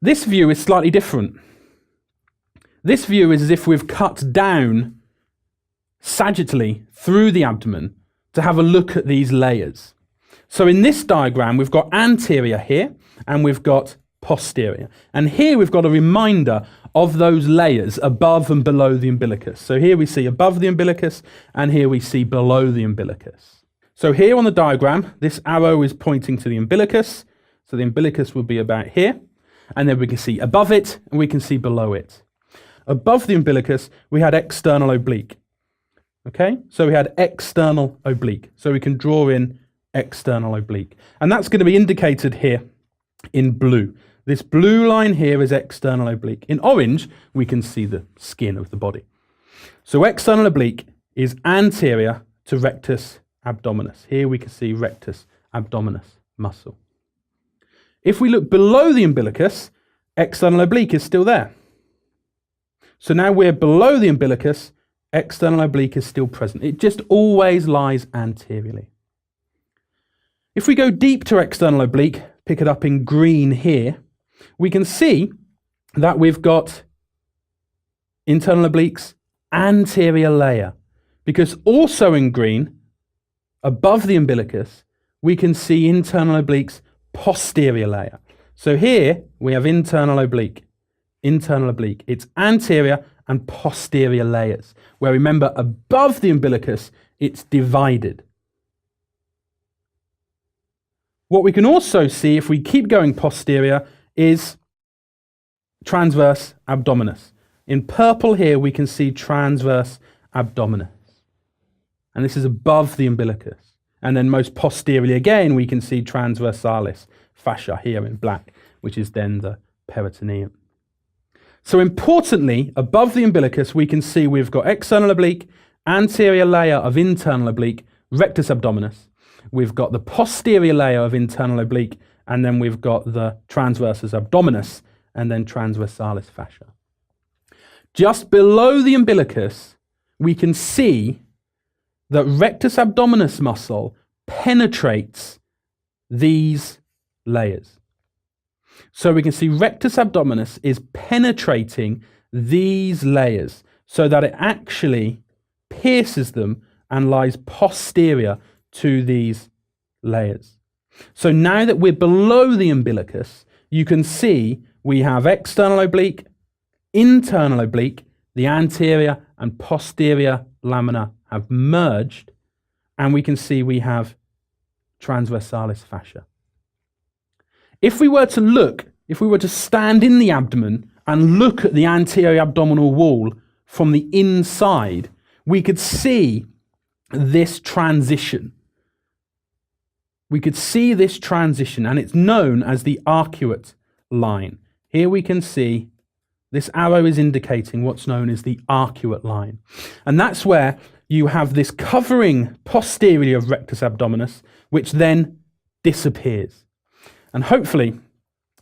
This view is slightly different. This view is as if we've cut down sagittally through the abdomen to have a look at these layers. So in this diagram, we've got anterior here and we've got posterior. And here we've got a reminder of those layers above and below the umbilicus. So here we see above the umbilicus and here we see below the umbilicus. So here on the diagram, this arrow is pointing to the umbilicus. So the umbilicus will be about here. And then we can see above it and we can see below it. Above the umbilicus, we had external oblique. Okay, so we had external oblique. So we can draw in external oblique. And that's going to be indicated here in blue. This blue line here is external oblique. In orange, we can see the skin of the body. So external oblique is anterior to rectus abdominis. Here we can see rectus abdominis muscle. If we look below the umbilicus, external oblique is still there. So now we're below the umbilicus, external oblique is still present. It just always lies anteriorly. If we go deep to external oblique, pick it up in green here, we can see that we've got internal obliques anterior layer, because also in green, above the umbilicus, we can see internal obliques posterior layer. So here we have internal oblique. It's anterior and posterior layers, where remember above the umbilicus, it's divided. What we can also see if we keep going posterior is transverse abdominis. In purple here, we can see transverse abdominis. And this is above the umbilicus. And then most posteriorly again, we can see transversalis fascia here in black, which is then the peritoneum. So importantly, above the umbilicus, we can see we've got external oblique, anterior layer of internal oblique, rectus abdominis. We've got the posterior layer of internal oblique, and then we've got the transversus abdominis, and then transversalis fascia. Just below the umbilicus, we can see that rectus abdominis muscle penetrates these layers. So we can see rectus abdominis is penetrating these layers so that it actually pierces them and lies posterior to these layers. So now that we're below the umbilicus, you can see we have external oblique, internal oblique, the anterior and posterior lamina have merged, and we can see we have transversalis fascia. If we were to stand in the abdomen and look at the anterior abdominal wall from the inside, we could see this transition. And it's known as the arcuate line. Here we can see this arrow is indicating what's known as the arcuate line. And that's where you have this covering posteriorly of rectus abdominis, which then disappears. And hopefully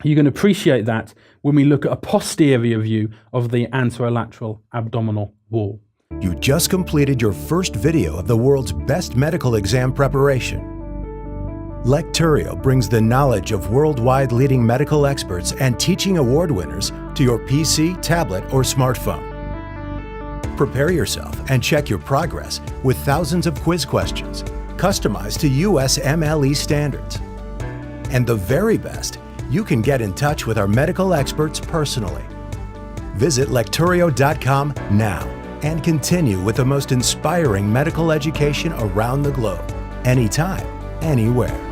you can appreciate that when we look at a posterior view of the anterolateral abdominal wall. You just completed your first video of the world's best medical exam preparation. Lecturio brings the knowledge of worldwide leading medical experts and teaching award winners to your PC, tablet, or smartphone. Prepare yourself and check your progress with thousands of quiz questions customized to USMLE standards. And the very best, you can get in touch with our medical experts personally. Visit lecturio.com now and continue with the most inspiring medical education around the globe, anytime, anywhere.